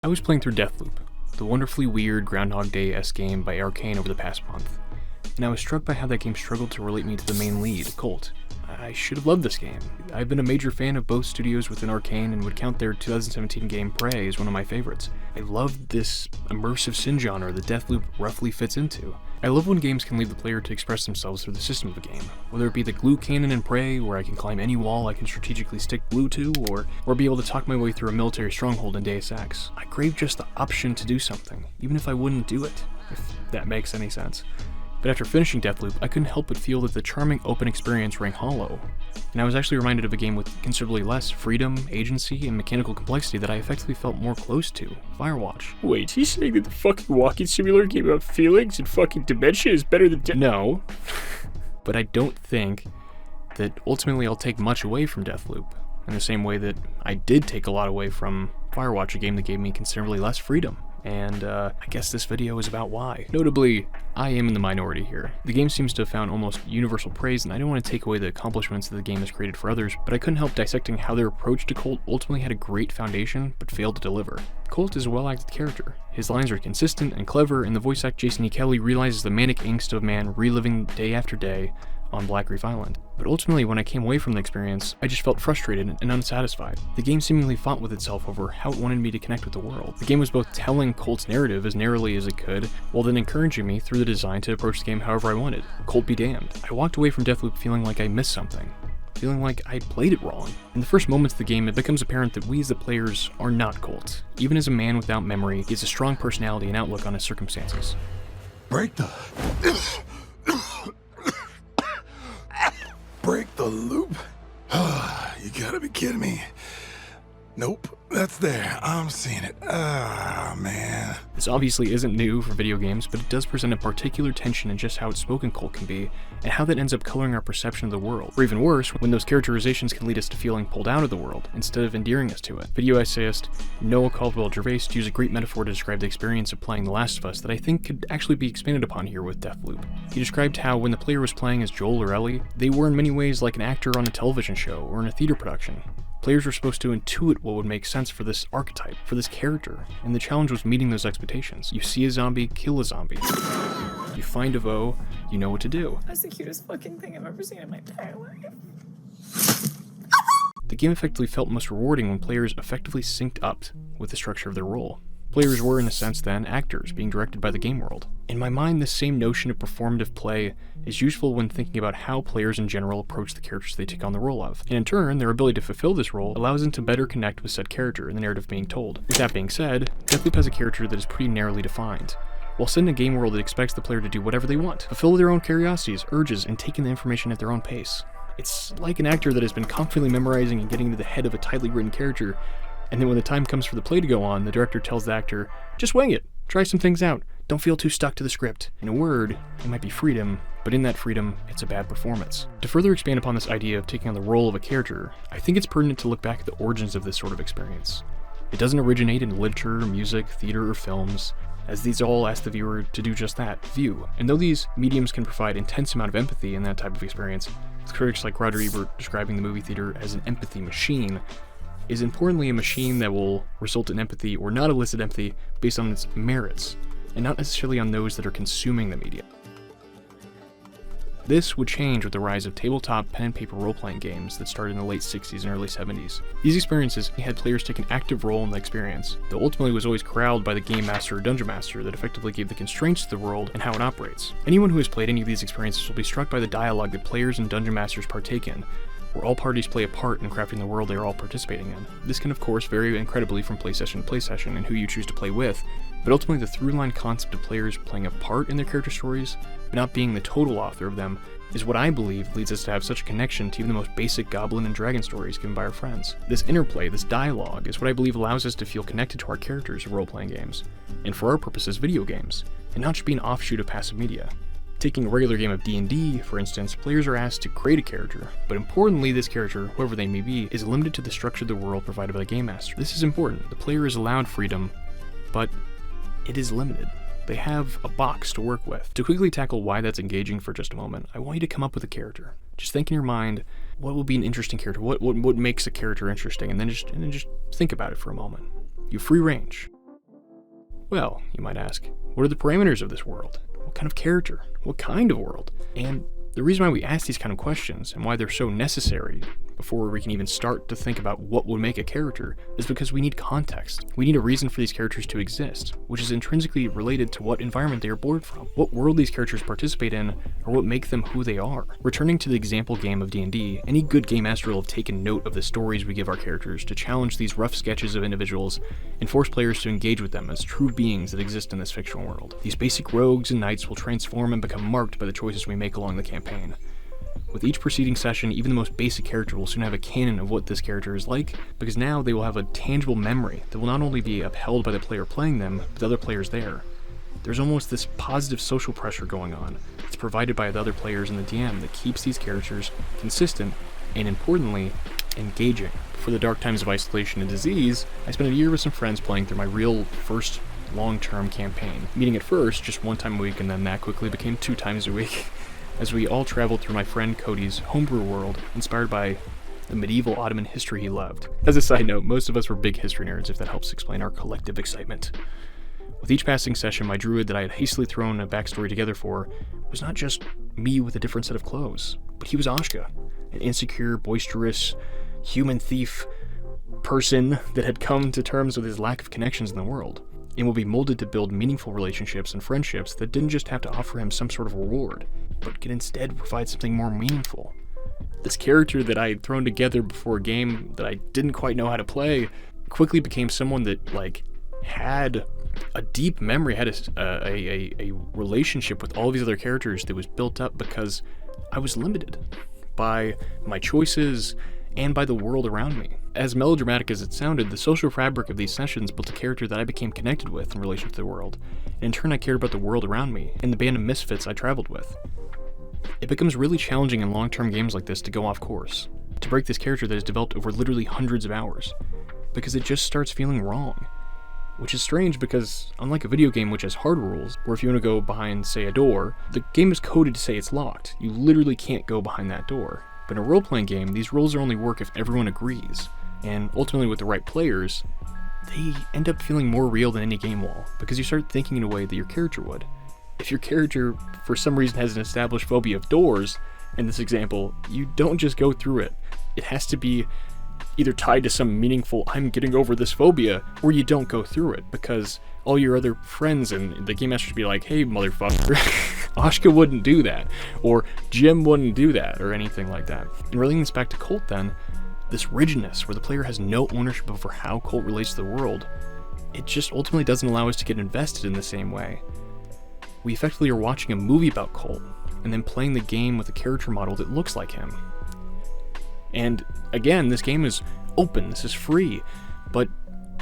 I was playing through Deathloop, the wonderfully weird Groundhog Day-esque game by Arkane over the past month, and I was struck by how that game struggled to relate me to the main lead, Colt. I should have loved this game. I've been a major fan of both studios within Arkane and would count their 2017 game Prey as one of my favorites. I love this immersive sim genre that Deathloop roughly fits into. I love when games can leave the player to express themselves through the system of the game, whether it be the glue cannon in Prey, where I can climb any wall I can strategically stick glue to, or be able to talk my way through a military stronghold in Deus Ex. I crave just the option to do something, even if I wouldn't do it, if that makes any sense. But after finishing Deathloop, I couldn't help but feel that the charming open experience rang hollow, and I was actually reminded of a game with considerably less freedom, agency, and mechanical complexity that I effectively felt more close to, Firewatch. Wait, he's saying that the fucking walking simulator game about feelings and fucking dementia is better than No, but I don't think that ultimately I'll take much away from Deathloop, in the same way that I did take a lot away from Firewatch, a game that gave me considerably less freedom. And I guess this video is about why. Notably, I am in the minority here. The game seems to have found almost universal praise, and I don't want to take away the accomplishments that the game has created for others, but I couldn't help dissecting how their approach to Colt ultimately had a great foundation, but failed to deliver. Colt is a well-acted character. His lines are consistent and clever, and the voice actor Jason E. Kelly realizes the manic angst of man reliving day after day on Black Reef Island. But ultimately, when I came away from the experience, I just felt frustrated and unsatisfied. The game seemingly fought with itself over how it wanted me to connect with the world. The game was both telling Colt's narrative as narrowly as it could, while then encouraging me through the design to approach the game however I wanted. Colt be damned. I walked away from Deathloop feeling like I missed something, feeling like I played it wrong. In the first moments of the game, it becomes apparent that we as the players are not Colt. Even as a man without memory, he has a strong personality and outlook on his circumstances. Break the loop? You gotta be kidding me. Nope, that's there. I'm seeing it. Ah, man. This obviously isn't new for video games, but it does present a particular tension in just how outspoken Colt can be, and how that ends up coloring our perception of the world. Or even worse, when those characterizations can lead us to feeling pulled out of the world, instead of endearing us to it. Video essayist Noah Caldwell-Gervais used a great metaphor to describe the experience of playing The Last of Us that I think could actually be expanded upon here with Deathloop. He described how when the player was playing as Joel or Ellie, they were in many ways like an actor on a television show or in a theater production. Players were supposed to intuit what would make sense for this archetype, for this character, and the challenge was meeting those expectations. You see a zombie, kill a zombie. You find a foe, you know what to do. That's the cutest fucking thing I've ever seen in my entire life. The game effectively felt most rewarding when players effectively synced up with the structure of their role. Players were, in a sense then, actors being directed by the game world. In my mind, this same notion of performative play is useful when thinking about how players in general approach the characters they take on the role of. And in turn, their ability to fulfill this role allows them to better connect with said character in the narrative being told. With that being said, Deathloop has a character that is pretty narrowly defined, while set in a game world that expects the player to do whatever they want, fulfill their own curiosities, urges, and take in the information at their own pace. It's like an actor that has been confidently memorizing and getting into the head of a tightly written character, and then when the time comes for the play to go on, the director tells the actor, just wing it, try some things out, don't feel too stuck to the script. In a word, it might be freedom, but in that freedom, it's a bad performance. To further expand upon this idea of taking on the role of a character, I think it's pertinent to look back at the origins of this sort of experience. It doesn't originate in literature, music, theater, or films, as these all ask the viewer to do just that, view. And though these mediums can provide intense amount of empathy in that type of experience, with critics like Roger Ebert describing the movie theater as an empathy machine, is importantly a machine that will result in empathy or not elicit empathy based on its merits, and not necessarily on those that are consuming the media. This would change with the rise of tabletop pen and paper role-playing games that started in the late 60s and early 70s. These experiences had players take an active role in the experience, though ultimately was always corralled by the game master or dungeon master that effectively gave the constraints to the world and how it operates. Anyone who has played any of these experiences will be struck by the dialogue that players and dungeon masters partake in, where all parties play a part in crafting the world they are all participating in. This can of course vary incredibly from play session to play session and who you choose to play with, but ultimately the through-line concept of players playing a part in their character stories, but not being the total author of them, is what I believe leads us to have such a connection to even the most basic goblin and dragon stories given by our friends. This interplay, this dialogue, is what I believe allows us to feel connected to our characters of role-playing games, and for our purposes video games, and not just be an offshoot of passive media. Taking a regular game of D&D, for instance, players are asked to create a character, but importantly this character, whoever they may be, is limited to the structure of the world provided by the game master. This is important. The player is allowed freedom, but it is limited. They have a box to work with. To quickly tackle why that's engaging for just a moment, I want you to come up with a character. Just think in your mind, what would be an interesting character? What makes a character interesting? And then just think about it for a moment. You have free range. Well, you might ask, what are the parameters of this world? What kind of character? What kind of world? And the reason why we ask these kind of questions and why they're so necessary before we can even start to think about what would make a character is because we need context. We need a reason for these characters to exist, which is intrinsically related to what environment they are born from, what world these characters participate in, or what make them who they are. Returning to the example game of D&D, any good game master will have taken note of the stories we give our characters to challenge these rough sketches of individuals and force players to engage with them as true beings that exist in this fictional world. These basic rogues and knights will transform and become marked by the choices we make along the campaign. With each preceding session, even the most basic character will soon have a canon of what this character is like, because now they will have a tangible memory that will not only be upheld by the player playing them, but the other players there. There's almost this positive social pressure going on that's provided by the other players and the DM that keeps these characters consistent and, importantly, engaging. For the dark times of isolation and disease, I spent a year with some friends playing through my real first long-term campaign, meeting at first just one time a week, and then that quickly became 2 times a week. As we all traveled through my friend Cody's homebrew world, inspired by the medieval Ottoman history he loved. As a side note, most of us were big history nerds, if that helps explain our collective excitement. With each passing session, my druid that I had hastily thrown a backstory together for was not just me with a different set of clothes, but he was Ashka, an insecure, boisterous, human thief person that had come to terms with his lack of connections in the world, and will be molded to build meaningful relationships and friendships that didn't just have to offer him some sort of reward, but could instead provide something more meaningful. This character that I had thrown together before a game that I didn't quite know how to play quickly became someone that, had a deep memory, had a relationship with all these other characters that was built up because I was limited by my choices and by the world around me. As melodramatic as it sounded, the social fabric of these sessions built a character that I became connected with in relation to the world, and in turn I cared about the world around me and the band of misfits I traveled with. It becomes really challenging in long-term games like this to go off course, to break this character that has developed over literally hundreds of hours, because it just starts feeling wrong. Which is strange because, unlike a video game which has hard rules, where if you want to go behind, say, a door, the game is coded to say it's locked. You literally can't go behind that door. But in a role-playing game, these rules only work if everyone agrees, and ultimately with the right players, they end up feeling more real than any game wall, because you start thinking in a way that your character would. If your character, for some reason, has an established phobia of doors, in this example, you don't just go through it. It has to be either tied to some meaningful, I'm getting over this phobia, or you don't go through it, because all your other friends and the game master should be like, hey, motherfucker, Ashka wouldn't do that, or Jim wouldn't do that, or anything like that. And relating this back to Colt then, this rigidness where the player has no ownership over how Colt relates to the world, it just ultimately doesn't allow us to get invested in the same way. We effectively are watching a movie about Colt, and then playing the game with a character model that looks like him. And again, this game is open, this is free, but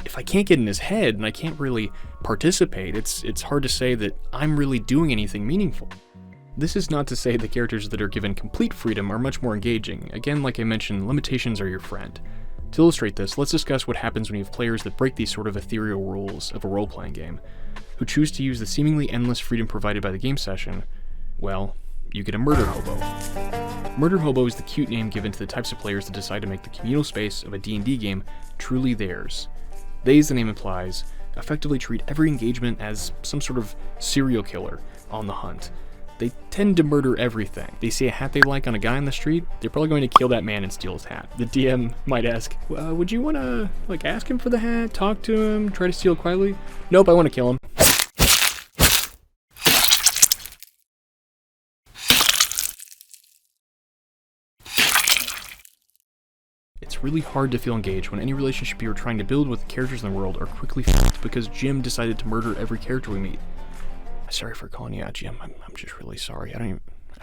if I can't get in his head and I can't really participate, it's hard to say that I'm really doing anything meaningful. This is not to say the characters that are given complete freedom are much more engaging. Again, like I mentioned, limitations are your friend. To illustrate this, let's discuss what happens when you have players that break these sort of ethereal rules of a role-playing game, who choose to use the seemingly endless freedom provided by the game session. Well, you get a murder hobo. Murder hobo is the cute name given to the types of players that decide to make the communal space of a D&D game truly theirs. They, as the name implies, effectively treat every engagement as some sort of serial killer on the hunt. They tend to murder everything. They see a hat they like on a guy on the street, they're probably going to kill that man and steal his hat. The DM might ask, would you want to ask him for the hat, talk to him, try to steal it quietly? Nope, I want to kill him. It's really hard to feel engaged when any relationship you are trying to build with the characters in the world are quickly f***ed because Jim decided to murder every character we meet. Sorry for calling you out, Jim. I'm just really sorry. I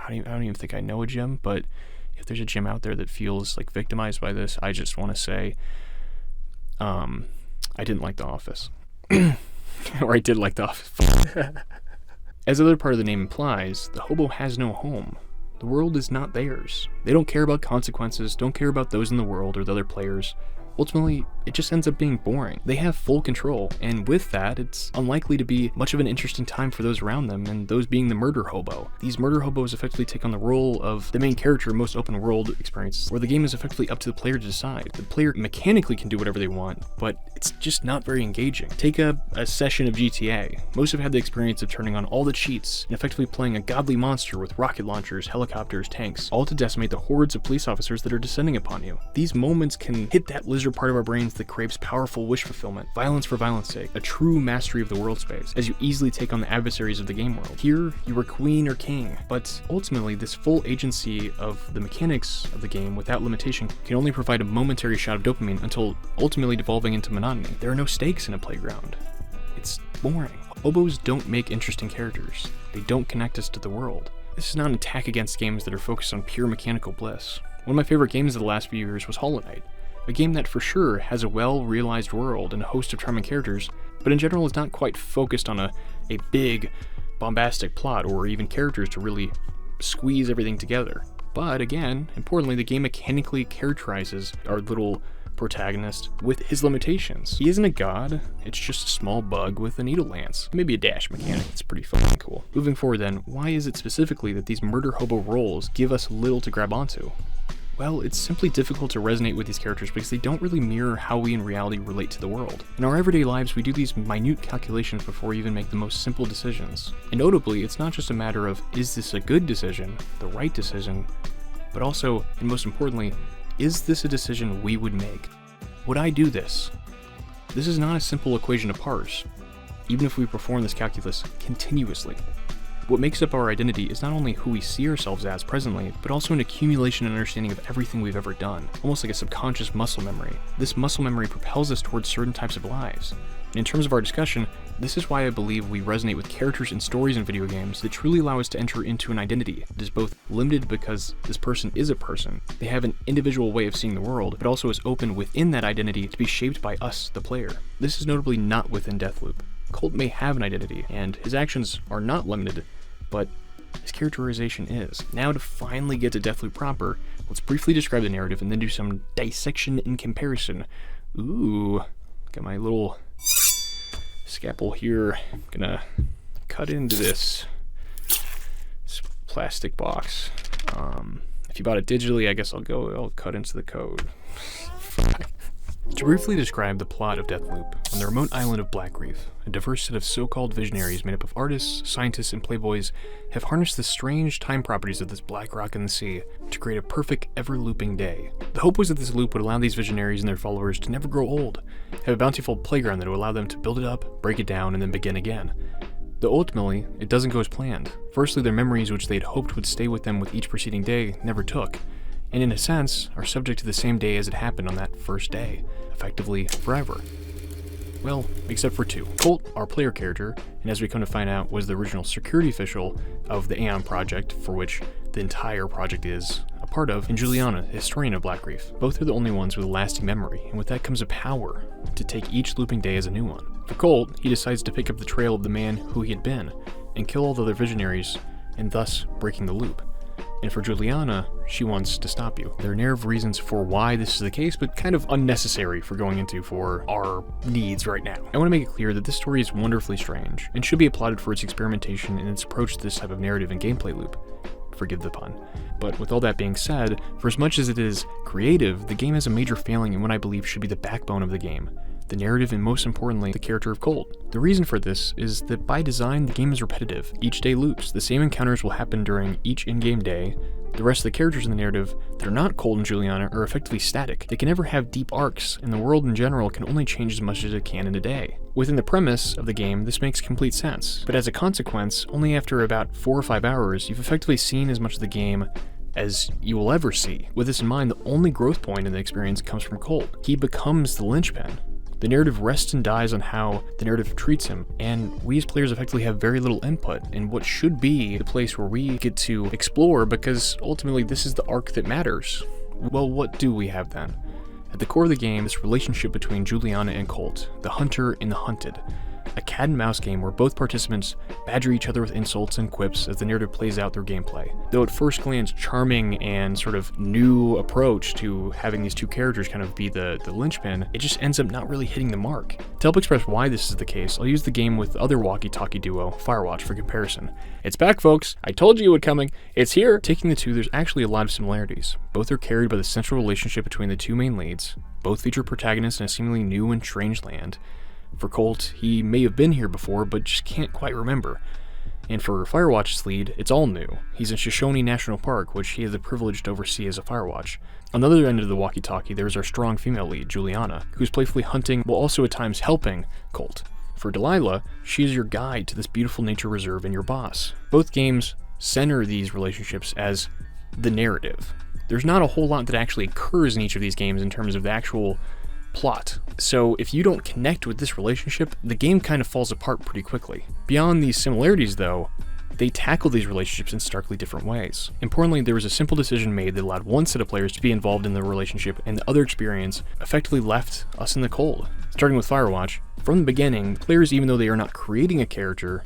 don't even think I know a Jim, but if there's a Jim out there that feels victimized by this, I just want to say, I didn't like The Office. Or I did like The Office. As the other part of the name implies, the hobo has no home. The world is not theirs. They don't care about consequences, don't care about those in the world or the other players. Ultimately, it just ends up being boring. They have full control, and with that, it's unlikely to be much of an interesting time for those around them, and those being the murder hobo. These murder hobos effectively take on the role of the main character in most open world experiences, where the game is effectively up to the player to decide. The player mechanically can do whatever they want, but it's just not very engaging. Take a session of GTA. Most have had the experience of turning on all the cheats and effectively playing a godly monster with rocket launchers, helicopters, tanks, all to decimate the hordes of police officers that are descending upon you. These moments can hit that lizard part of our brains that craves powerful wish fulfillment, violence for violence sake, a true mastery of the world space, as you easily take on the adversaries of the game world. Here, you are queen or king, but ultimately this full agency of the mechanics of the game without limitation can only provide a momentary shot of dopamine until ultimately devolving into monotony. There are no stakes in a playground. It's boring. Hobos don't make interesting characters. They don't connect us to the world. This is not an attack against games that are focused on pure mechanical bliss. One of my favorite games of the last few years was Hollow Knight, a game that for sure has a well-realized world and a host of charming characters, but in general is not quite focused on a big, bombastic plot or even characters to really squeeze everything together. But again, importantly, the game mechanically characterizes our little protagonist with his limitations. He isn't a god, it's just a small bug with a needle lance. Maybe a dash mechanic, it's pretty fucking cool. Moving forward then, why is it specifically that these murder hobo roles give us little to grab onto? Well, it's simply difficult to resonate with these characters because they don't really mirror how we in reality relate to the world. In our everyday lives, we do these minute calculations before we even make the most simple decisions. And notably, it's not just a matter of, is this a good decision, the right decision, but also, and most importantly, is this a decision we would make? Would I do this? This is not a simple equation to parse, even if we perform this calculus continuously. What makes up our identity is not only who we see ourselves as presently, but also an accumulation and understanding of everything we've ever done, almost like a subconscious muscle memory. This muscle memory propels us towards certain types of lives. And in terms of our discussion, this is why I believe we resonate with characters and stories in video games that truly allow us to enter into an identity that is both limited because this person is a person, they have an individual way of seeing the world, but also is open within that identity to be shaped by us, the player. This is notably not within Deathloop. Colt may have an identity, and his actions are not limited, but his characterization is. Now to finally get to Deathloop proper, let's briefly describe the narrative and then do some dissection and comparison. Ooh, got my little scalpel here. I'm gonna cut into this plastic box. If you bought it digitally, I guess I'll cut into the code. To briefly describe the plot of Deathloop, on the remote island of Black Reef, a diverse set of so-called visionaries made up of artists, scientists, and playboys have harnessed the strange time properties of this black rock in the sea to create a perfect, ever-looping day. The hope was that this loop would allow these visionaries and their followers to never grow old, have a bountiful playground that would allow them to build it up, break it down, and then begin again. Though ultimately, it doesn't go as planned. Firstly, their memories which they had hoped would stay with them with each preceding day never took, and in a sense, are subject to the same day as it happened on that first day, effectively forever. Well, except for two. Colt, our player character, and as we come to find out, was the original security official of the Aeon project, for which the entire project is a part of, and Juliana, historian of Black Reef. Both are the only ones with a lasting memory, and with that comes a power to take each looping day as a new one. For Colt, he decides to pick up the trail of the man who he had been, and kill all the other visionaries, and thus breaking the loop. And for Juliana, she wants to stop you. There are a narrow of reasons for why this is the case, but kind of unnecessary for going into for our needs right now. I want to make it clear that this story is wonderfully strange, and should be applauded for its experimentation and its approach to this type of narrative and gameplay loop. Forgive the pun. But with all that being said, for as much as it is creative, the game has a major failing in what I believe should be the backbone of the game. The narrative, and most importantly, the character of Colt. The reason for this is that by design, the game is repetitive. Each day loops. The same encounters will happen during each in-game day. The rest of the characters in the narrative that are not Colt and Juliana are effectively static. They can never have deep arcs, and the world in general can only change as much as it can in a day. Within the premise of the game, this makes complete sense, but as a consequence, only after about 4 or 5 hours, you've effectively seen as much of the game as you will ever see. With this in mind, the only growth point in the experience comes from Colt. He becomes the linchpin. The narrative rests and dies on how the narrative treats him, and we as players effectively have very little input in what should be the place where we get to explore, because ultimately this is the arc that matters. Well, what do we have then? At the core of the game, this relationship between Juliana and Colt, the hunter and the hunted. a cat and mouse game where both participants badger each other with insults and quips as the narrative plays out their gameplay. Though at first glance charming and sort of new approach to having these two characters kind of be the linchpin, it just ends up not really hitting the mark. To help express why this is the case, I'll use the game with the other walkie-talkie duo, Firewatch, for comparison. It's back, folks! I told you it would coming! It's here! Taking the two, there's actually a lot of similarities. Both are carried by the central relationship between the two main leads. Both feature protagonists in a seemingly new and strange land. For Colt, he may have been here before, but just can't quite remember. And for Firewatch's lead, it's all new. He's in Shoshone National Park, which he has the privilege to oversee as a Firewatch. On the other end of the walkie-talkie, there's our strong female lead, Juliana, who's playfully hunting while also at times helping Colt. For Delilah, she is your guide to this beautiful nature reserve and your boss. Both games center these relationships as the narrative. There's not a whole lot that actually occurs in each of these games in terms of the actual plot. So if you don't connect with this relationship, the game kind of falls apart pretty quickly. Beyond these similarities though, they tackle these relationships in starkly different ways. Importantly, there was a simple decision made that allowed one set of players to be involved in the relationship, and the other experience effectively left us in the cold. Starting with Firewatch, from the beginning, players, even though they are not creating a character,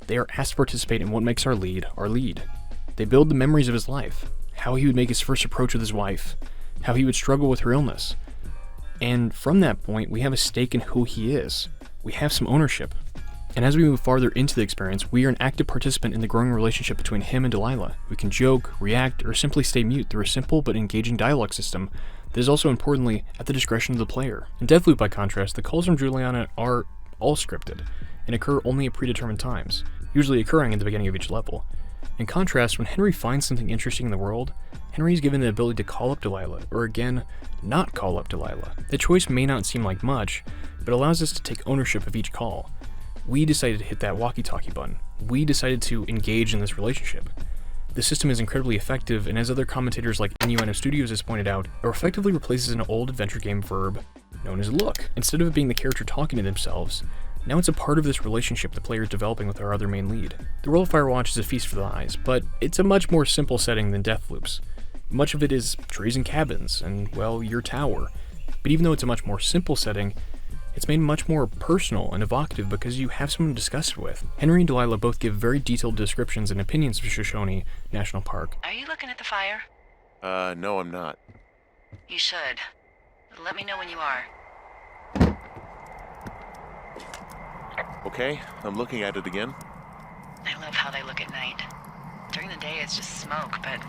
they are asked to participate in what makes our lead our lead. They build the memories of his life, how he would make his first approach with his wife, how he would struggle with her illness. And from that point, we have a stake in who he is. We have some ownership. And as we move farther into the experience, we are an active participant in the growing relationship between him and Delilah. We can joke, react, or simply stay mute through a simple but engaging dialogue system that is also importantly at the discretion of the player. In Deathloop, by contrast, the calls from Juliana are all scripted and occur only at predetermined times, usually occurring at the beginning of each level. In contrast, when Henry finds something interesting in the world, Henry is given the ability to call up Delilah, or again, not call up Delilah. The choice may not seem like much, but allows us to take ownership of each call. We decided to hit that walkie-talkie button. We decided to engage in this relationship. The system is incredibly effective, and as other commentators like Innuendo Studios has pointed out, it effectively replaces an old adventure game verb known as look. Instead of it being the character talking to themselves, now it's a part of this relationship the player is developing with our other main lead. The World of Firewatch is a feast for the eyes, but it's a much more simple setting than Deathloop's. Much of it is trees and cabins, and, well, your tower. But even though it's a much more simple setting, it's made much more personal and evocative because you have someone to discuss it with. Henry and Delilah both give very detailed descriptions and opinions of Shoshone National Park. Are you looking at the fire? No, I'm not. You should. Let me know when you are. Okay, I'm looking at it again. I love how they look at night. During the day, it's just smoke, but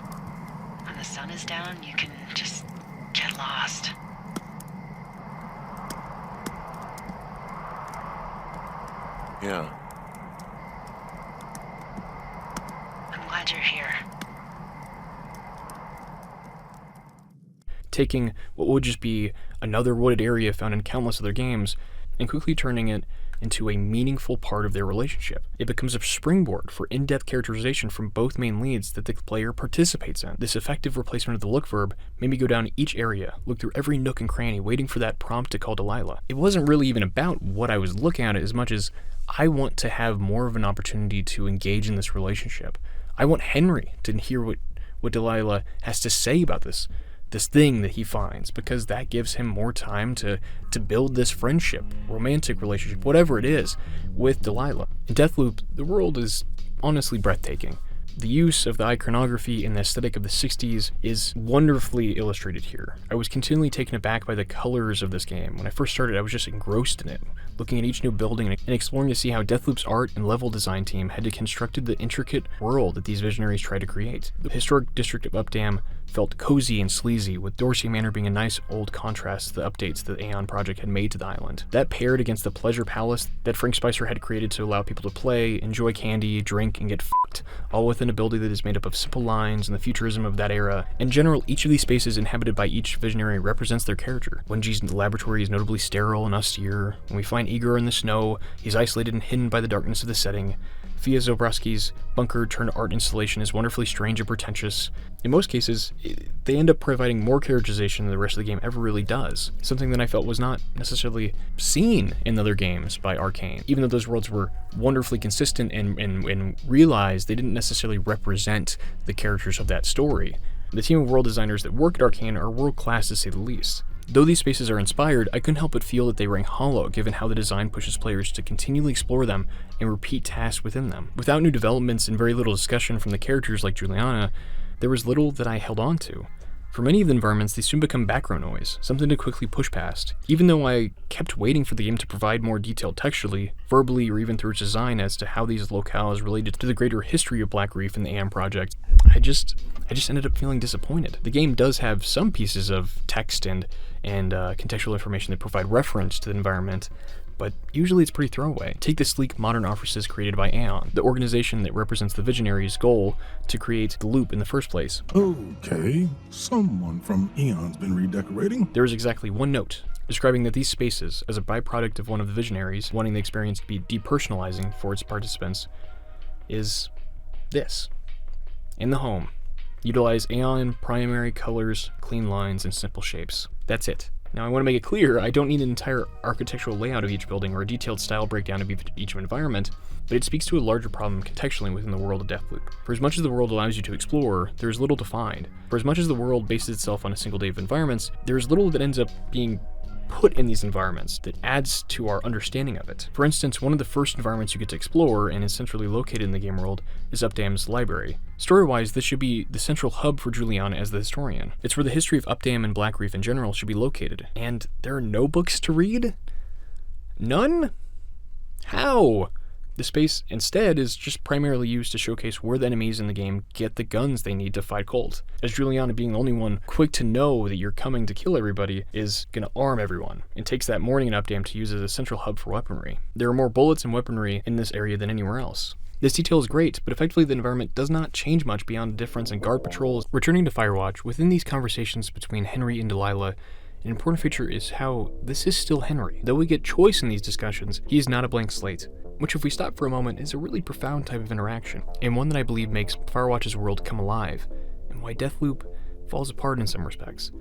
when the sun is down, you can just get lost. Yeah. I'm glad you're here. Taking what would just be another wooded area found in countless other games and quickly turning it into a meaningful part of their relationship. It becomes a springboard for in-depth characterization from both main leads that the player participates in. This effective replacement of the look verb made me go down each area, look through every nook and cranny, waiting for that prompt to call Delilah. It wasn't really even about what I was looking at as much as I want to have more of an opportunity to engage in this relationship. I want Henry to hear what Delilah has to say about this thing that he finds, because that gives him more time to build this friendship, romantic relationship, whatever it is, with Delilah. In Deathloop, the world is honestly breathtaking. The use of the iconography and the aesthetic of the 60s is wonderfully illustrated here. I was continually taken aback by the colors of this game. When I first started, I was just engrossed in it, looking at each new building and exploring to see how Deathloop's art and level design team had constructed the intricate world that these Visionaries tried to create. The historic district of Updam felt cozy and sleazy, with Dorsey Manor being a nice old contrast to the updates the Aeon project had made to the island. That paired against the Pleasure Palace that Frank Spicer had created to allow people to play, enjoy candy, drink, and get f***ed, all within a building that is made up of simple lines and the futurism of that era. In general, each of these spaces inhabited by each Visionary represents their character. Wenji's laboratory is notably sterile and austere. When we find Igor in the snow, he's isolated and hidden by the darkness of the setting. Fia Zobrowski's bunker-turned-art installation is wonderfully strange and pretentious. In most cases, they end up providing more characterization than the rest of the game ever really does, something that I felt was not necessarily seen in other games by Arkane. Even though those worlds were wonderfully consistent and realized, they didn't necessarily represent the characters of that story. The team of world designers that work at Arkane are world-class to say the least. Though these spaces are inspired, I couldn't help but feel that they ring hollow given how the design pushes players to continually explore them and repeat tasks within them. Without new developments and very little discussion from the characters like Juliana, there was little that I held on to. For many of the environments, they soon become background noise, something to quickly push past. Even though I kept waiting for the game to provide more detail textually, verbally, or even through its design as to how these locales related to the greater history of Black Reef and the AM project, I just ended up feeling disappointed. The game does have some pieces of text and contextual information that provide reference to the environment, but usually it's pretty throwaway. Take the sleek modern offices created by Aeon, the organization that represents the Visionaries' goal to create the loop in the first place. Okay, someone from Aeon's been redecorating. There is exactly one note describing that these spaces, as a byproduct of one of the Visionaries wanting the experience to be depersonalizing for its participants, is this. In the home, utilize Aeon primary colors, clean lines, and simple shapes. That's it. Now I want to make it clear, I don't need an entire architectural layout of each building or a detailed style breakdown of each environment, but it speaks to a larger problem contextually within the world of Deathloop. For as much as the world allows you to explore, there is little to find. For as much as the world bases itself on a single day of environments, there is little that ends up being put in these environments that adds to our understanding of it. For instance, one of the first environments you get to explore, and is centrally located in the game world, is Updam's library. Story-wise, this should be the central hub for Juliana as the historian. It's where the history of Updam and Black Reef in general should be located. And there are no books to read? None? How? The space, instead, is just primarily used to showcase where the enemies in the game get the guns they need to fight Colt, as Juliana, being the only one quick to know that you're coming to kill everybody, is gonna arm everyone, and takes that morning in Updam to use as a central hub for weaponry. There are more bullets and weaponry in this area than anywhere else. This detail is great, but effectively the environment does not change much beyond a difference in guard patrols. Returning to Firewatch, within these conversations between Henry and Delilah, an important feature is how this is still Henry. Though we get choice in these discussions, he is not a blank slate, which if we stop for a moment is a really profound type of interaction, and one that I believe makes Firewatch's world come alive, and why Deathloop falls apart in some respects.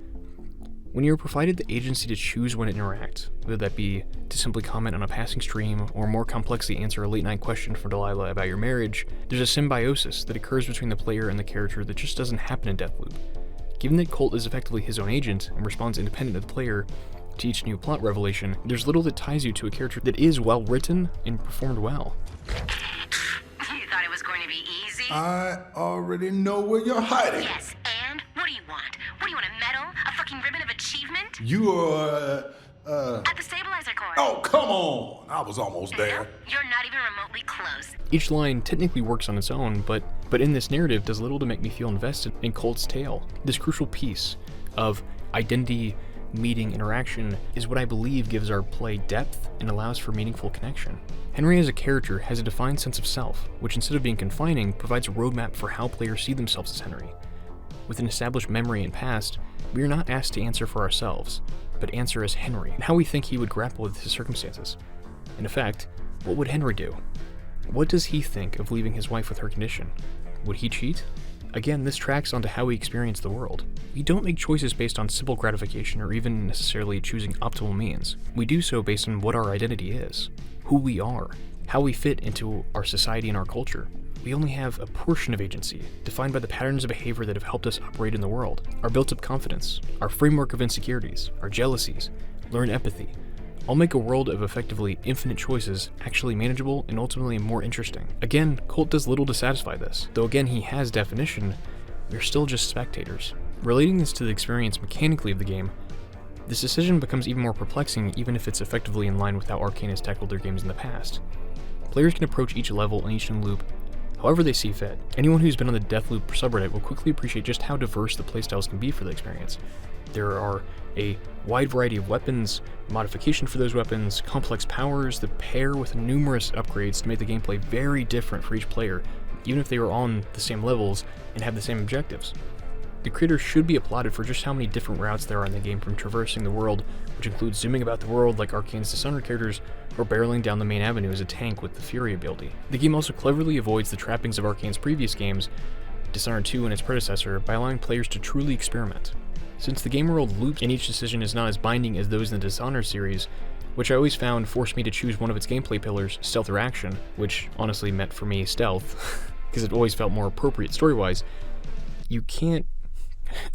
When you're provided the agency to choose when to interact, whether that be to simply comment on a passing stream, or more complexly answer a late night question from Delilah about your marriage, there's a symbiosis that occurs between the player and the character that just doesn't happen in Deathloop. Given that Colt is effectively his own agent and responds independent of the player to each new plot revelation, there's little that ties you to a character that is well written and performed well. You thought it was going to be easy? I already know where you're hiding. Yes, and? What do you want? What do you want, a medal? A fucking ribbon of achievement? You are, At the stabilizer core. Oh, come on! I was almost there. No, you're not even remotely close. Each line technically works on its own, but in this narrative does little to make me feel invested in Colt's tale. This crucial piece of identity meeting interaction is what I believe gives our play depth and allows for meaningful connection. Henry as a character has a defined sense of self, which instead of being confining, provides a roadmap for how players see themselves as Henry. With an established memory and past, we are not asked to answer for ourselves, but answer as Henry, and how we think he would grapple with his circumstances. In effect, what would Henry do? What does he think of leaving his wife with her condition? Would he cheat? Again, this tracks onto how we experience the world. We don't make choices based on simple gratification or even necessarily choosing optimal means. We do so based on what our identity is, who we are, how we fit into our society and our culture. We only have a portion of agency, defined by the patterns of behavior that have helped us operate in the world, our built-up confidence, our framework of insecurities, our jealousies, learned empathy, all make a world of effectively infinite choices actually manageable and ultimately more interesting. Again, Colt does little to satisfy this. Though again he has definition, we're still just spectators. Relating this to the experience mechanically of the game, this decision becomes even more perplexing even if it's effectively in line with how Arkane has tackled their games in the past. Players can approach each level and each new loop however they see fit. Anyone who's been on the Deathloop subreddit will quickly appreciate just how diverse the playstyles can be for the experience. There are a wide variety of weapons, modification for those weapons, complex powers that pair with numerous upgrades to make the gameplay very different for each player, even if they are on the same levels and have the same objectives. The creators should be applauded for just how many different routes there are in the game, from traversing the world, which includes zooming about the world like Arkane's Dishonored characters, or barreling down the main avenue as a tank with the Fury ability. The game also cleverly avoids the trappings of Arkane's previous games, Dishonored 2 and its predecessor, by allowing players to truly experiment. Since the game world loops and each decision is not as binding as those in the Dishonored series, which I always found forced me to choose one of its gameplay pillars, stealth or action, which honestly meant for me stealth, because it always felt more appropriate story-wise, you can't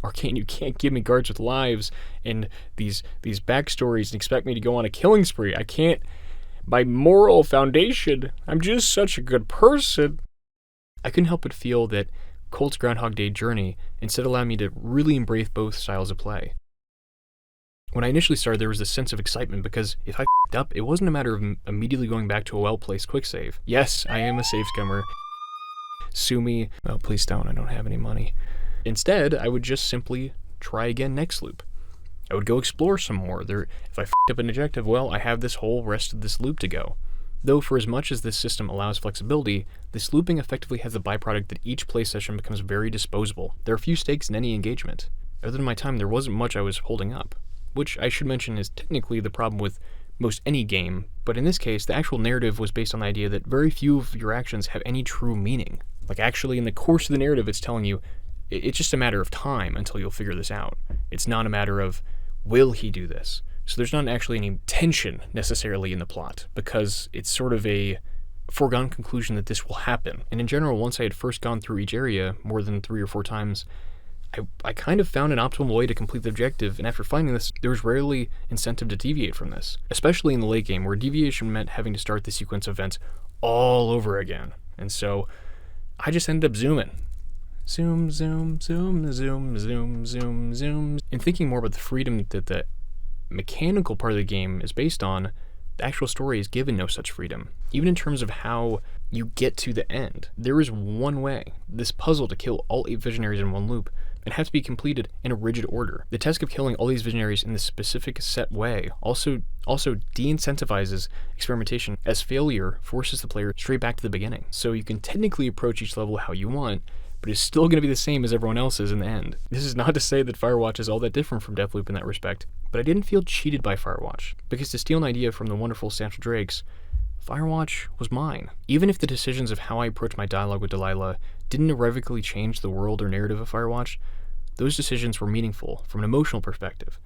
Arkane, you can't give me guards with lives and these backstories and expect me to go on a killing spree. I can't. My moral foundation, I'm just such a good person. I couldn't help but feel that Colt's Groundhog Day journey instead allowed me to really embrace both styles of play. When I initially started, there was this sense of excitement because if I f***ed up, it wasn't a matter of immediately going back to a well-placed quick save. Yes, I am a save scummer. Sue me. Oh, please don't. I don't have any money. Instead, I would just simply try again next loop. I would go explore some more. If I f***ed up an objective, well, I have this whole rest of this loop to go. Though for as much as this system allows flexibility, this looping effectively has the byproduct that each play session becomes very disposable. There are few stakes in any engagement. Other than my time, there wasn't much I was holding up, which I should mention is technically the problem with most any game, but in this case, the actual narrative was based on the idea that very few of your actions have any true meaning. Like actually in the course of the narrative, it's telling you, it's just a matter of time until you'll figure this out. It's not a matter of, will he do this? So there's not actually any tension necessarily in the plot, because it's sort of a foregone conclusion that this will happen. And in general, once I had first gone through each area more than 3 or 4 times, I kind of found an optimal way to complete the objective, and after finding this, there was rarely incentive to deviate from this, especially in the late game, where deviation meant having to start the sequence of events all over again. And so I just ended up zooming. Zoom, zoom, zoom, zoom, zoom, zoom, zoom. And thinking more about the freedom that the mechanical part of the game is based on, the actual story is given no such freedom. Even in terms of how you get to the end, there is one way. This puzzle to kill all 8 Visionaries in one loop, and have to be completed in a rigid order. The task of killing all these Visionaries in this specific set way also de-incentivizes experimentation, as failure forces the player straight back to the beginning. So you can technically approach each level how you want, but it's still going to be the same as everyone else's in the end. This is not to say that Firewatch is all that different from Deathloop in that respect, but I didn't feel cheated by Firewatch, because to steal an idea from the wonderful Sancho Drakes, Firewatch was mine. Even if the decisions of how I approached my dialogue with Delilah didn't irrevocably change the world or narrative of Firewatch, those decisions were meaningful from an emotional perspective.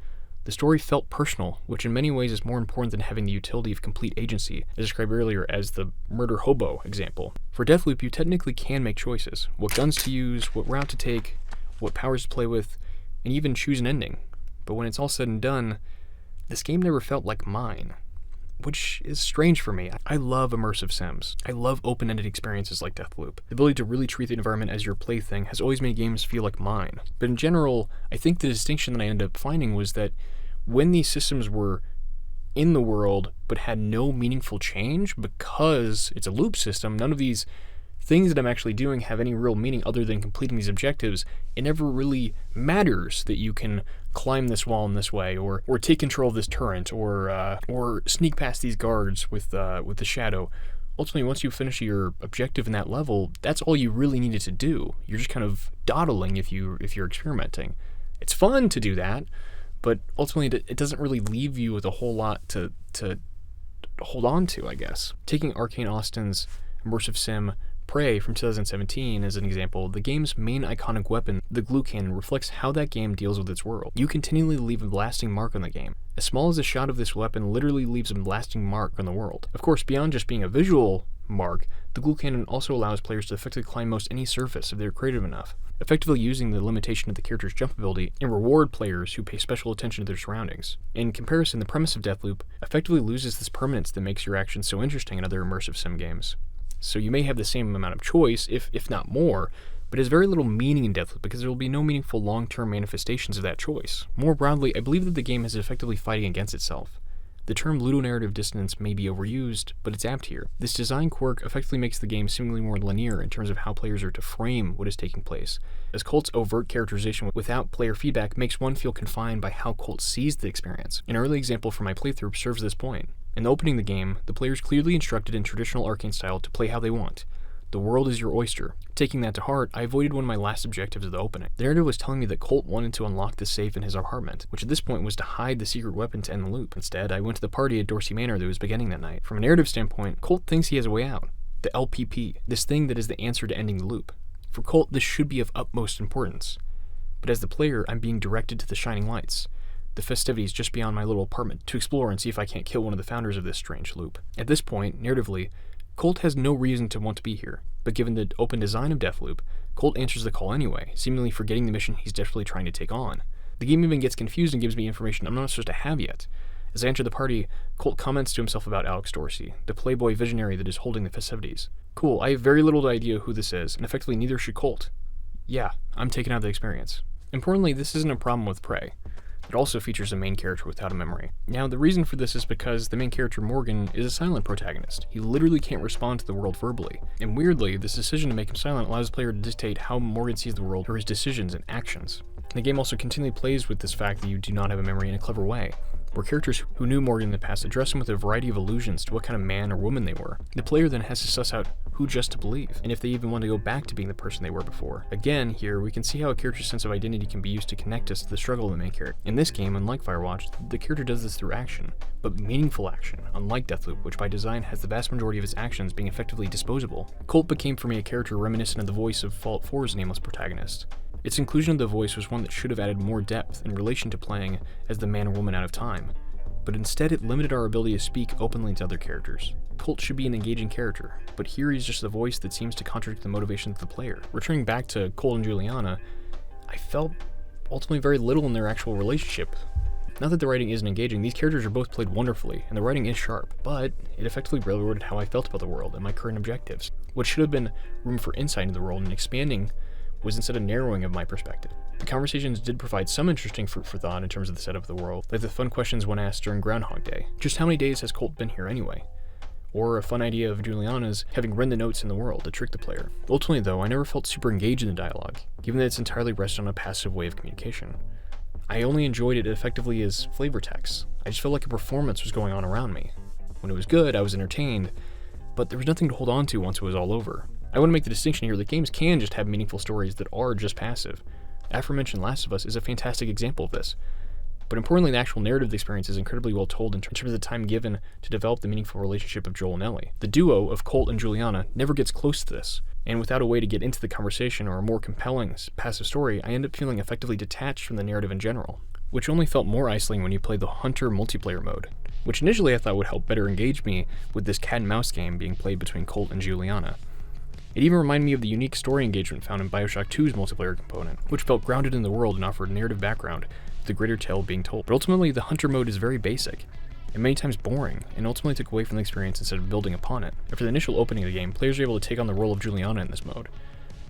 The story felt personal, which in many ways is more important than having the utility of complete agency, as described earlier as the murder hobo example. For Deathloop, you technically can make choices. What guns to use, what route to take, what powers to play with, and even choose an ending. But when it's all said and done, this game never felt like mine, which is strange for me. I love immersive sims. I love open-ended experiences like Deathloop. The ability to really treat the environment as your plaything has always made games feel like mine. But in general, I think the distinction that I ended up finding was that when these systems were in the world but had no meaningful change, because it's a loop system, none of these things that I'm actually doing have any real meaning other than completing these objectives. It never really matters that you can climb this wall in this way, or take control of this turret, or sneak past these guards with the shadow. Ultimately, once you finish your objective in that level, that's all you really needed to do. You're just kind of dawdling if you're experimenting. It's fun to do that, but ultimately it doesn't really leave you with a whole lot to hold on to, I guess. Taking Arkane Austin's immersive sim Prey from 2017 as an example, the game's main iconic weapon, the glue cannon, reflects how that game deals with its world. You continually leave a lasting mark on the game. As small as a shot of this weapon literally leaves a lasting mark on the world. Of course, beyond just being a visual mark, the glue cannon also allows players to effectively climb most any surface if they're creative enough, effectively using the limitation of the character's jump ability and reward players who pay special attention to their surroundings. In comparison, the premise of Deathloop effectively loses this permanence that makes your actions so interesting in other immersive sim games. So you may have the same amount of choice, if not more, but it has very little meaning in Deathloop because there will be no meaningful long-term manifestations of that choice. More broadly, I believe that the game is effectively fighting against itself. The term ludonarrative dissonance may be overused, but it's apt here. This design quirk effectively makes the game seemingly more linear in terms of how players are to frame what is taking place, as Colt's overt characterization without player feedback makes one feel confined by how Colt sees the experience. An early example from my playthrough serves this point. In opening the game, the player is clearly instructed in traditional Arkane style to play how they want. The world is your oyster. Taking that to heart, I avoided one of my last objectives of the opening. The narrative was telling me that Colt wanted to unlock the safe in his apartment, which at this point was to hide the secret weapon to end the loop. Instead, I went to the party at Dorsey Manor that was beginning that night. From a narrative standpoint, Colt thinks he has a way out. The LPP, this thing that is the answer to ending the loop. For Colt, this should be of utmost importance. But as the player, I'm being directed to the shining lights, the festivities just beyond my little apartment, to explore and see if I can't kill one of the founders of this strange loop. At this point, narratively, Colt has no reason to want to be here, but given the open design of Deathloop, Colt answers the call anyway, seemingly forgetting the mission he's desperately trying to take on. The game even gets confused and gives me information I'm not supposed to have yet. As I enter the party, Colt comments to himself about Alex Dorsey, the playboy visionary that is holding the festivities. Cool, I have very little idea who this is, and effectively neither should Colt. Yeah, I'm taken out of the experience. Importantly, this isn't a problem with Prey. It also features a main character without a memory. Now, the reason for this is because the main character, Morgan, is a silent protagonist. He literally can't respond to the world verbally. And weirdly, this decision to make him silent allows the player to dictate how Morgan sees the world through his decisions and actions. The game also continually plays with this fact that you do not have a memory in a clever way, where characters who knew Morgan in the past address him with a variety of allusions to what kind of man or woman they were. The player then has to suss out who just to believe, and if they even want to go back to being the person they were before. Again, here, we can see how a character's sense of identity can be used to connect us to the struggle of the main character. In this game, unlike Firewatch, the character does this through action, but meaningful action, unlike Deathloop, which by design has the vast majority of its actions being effectively disposable. Colt became for me a character reminiscent of the voice of Fallout 4's nameless protagonist. Its inclusion of the voice was one that should have added more depth in relation to playing as the man or woman out of time, but instead it limited our ability to speak openly to other characters. Colt should be an engaging character, but here he's just a voice that seems to contradict the motivations of the player. Returning back to Colt and Juliana, I felt ultimately very little in their actual relationship. Not that the writing isn't engaging, these characters are both played wonderfully, and the writing is sharp, but it effectively railroaded how I felt about the world and my current objectives. What should have been room for insight into the world and expanding was instead a narrowing of my perspective. The conversations did provide some interesting fruit for thought in terms of the setup of the world, like the fun questions one asked during Groundhog Day. Just how many days has Colt been here anyway? Or a fun idea of Juliana's having read the notes in the world to trick the player. Ultimately though, I never felt super engaged in the dialogue, given that it's entirely rested on a passive way of communication. I only enjoyed it effectively as flavor text. I just felt like a performance was going on around me. When it was good, I was entertained, but there was nothing to hold on to once it was all over. I want to make the distinction here that games can just have meaningful stories that are just passive. Aforementioned Last of Us is a fantastic example of this. But importantly, the actual narrative of the experience is incredibly well told in terms of the time given to develop the meaningful relationship of Joel and Ellie. The duo of Colt and Juliana never gets close to this, and without a way to get into the conversation or a more compelling passive story, I end up feeling effectively detached from the narrative in general, which only felt more isolating when you play the Hunter multiplayer mode, which initially I thought would help better engage me with this cat and mouse game being played between Colt and Juliana. It even reminded me of the unique story engagement found in Bioshock 2's multiplayer component, which felt grounded in the world and offered narrative background, with the greater tale being told. But ultimately, the Hunter mode is very basic, and many times boring, and ultimately took away from the experience instead of building upon it. After the initial opening of the game, players are able to take on the role of Juliana in this mode.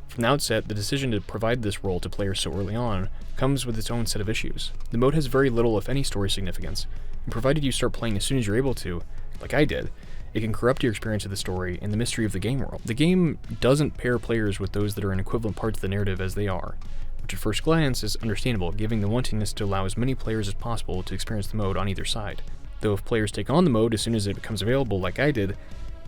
From the outset, the decision to provide this role to players so early on comes with its own set of issues. The mode has very little, if any, story significance, and provided you start playing as soon as you're able to, like I did, it can corrupt your experience of the story and the mystery of the game world. The game doesn't pair players with those that are in equivalent parts of the narrative as they are, which at first glance is understandable, giving the wantingness to allow as many players as possible to experience the mode on either side. Though if players take on the mode as soon as it becomes available, like I did,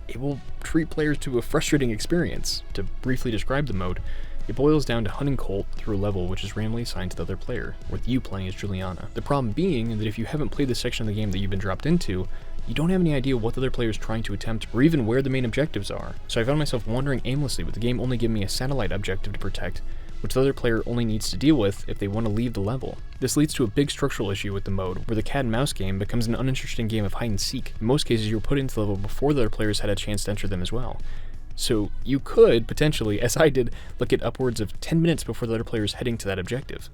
it will treat players to a frustrating experience. To briefly describe the mode, it boils down to hunting Colt through a level which is randomly assigned to the other player, with you playing as Juliana. The problem being that if you haven't played the section of the game that you've been dropped into, you don't have any idea what the other player is trying to attempt, or even where the main objectives are. So I found myself wandering aimlessly, with the game only giving me a satellite objective to protect, which the other player only needs to deal with if they want to leave the level. This leads to a big structural issue with the mode, where the cat and mouse game becomes an uninteresting game of hide and seek. In most cases, you're put into the level before the other players had a chance to enter them as well. So you could, potentially, as I did, look at upwards of 10 minutes before the other player is heading to that objective.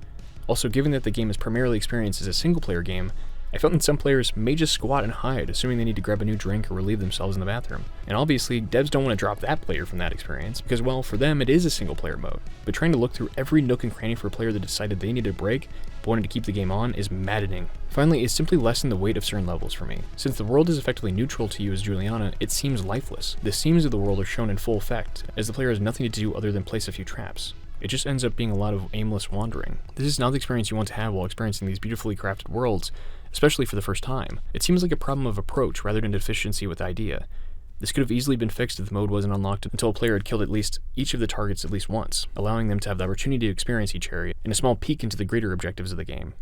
Also, given that the game is primarily experienced as a single-player game, I felt that some players may just squat and hide, assuming they need to grab a new drink or relieve themselves in the bathroom. And obviously, devs don't want to drop that player from that experience, because well, for them it is a single player mode. But trying to look through every nook and cranny for a player that decided they needed a break, but wanted to keep the game on, is maddening. Finally, it simply lessened the weight of certain levels for me. Since the world is effectively neutral to you as Juliana, it seems lifeless. The seams of the world are shown in full effect, as the player has nothing to do other than place a few traps. It just ends up being a lot of aimless wandering. This is not the experience you want to have while experiencing these beautifully crafted worlds, especially for the first time. It seems like a problem of approach rather than a deficiency with idea. This could have easily been fixed if the mode wasn't unlocked until a player had killed at least each of the targets at least once, allowing them to have the opportunity to experience each area and a small peek into the greater objectives of the game.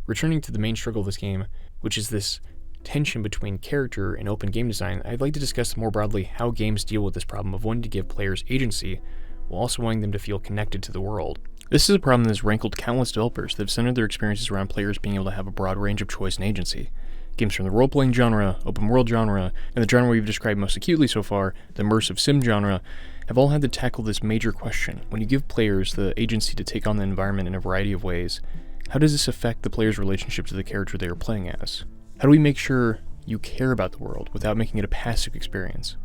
Returning to the main struggle of this game, which is this tension between character and open game design, I'd like to discuss more broadly how games deal with this problem of wanting to give players agency while also wanting them to feel connected to the world. This is a problem that has rankled countless developers that have centered their experiences around players being able to have a broad range of choice and agency. Games from the role-playing genre, open world genre, and the genre we've described most acutely so far, the immersive sim genre, have all had to tackle this major question. When you give players the agency to take on the environment in a variety of ways, how does this affect the player's relationship to the character they are playing as? How do we make sure you care about the world without making it a passive experience,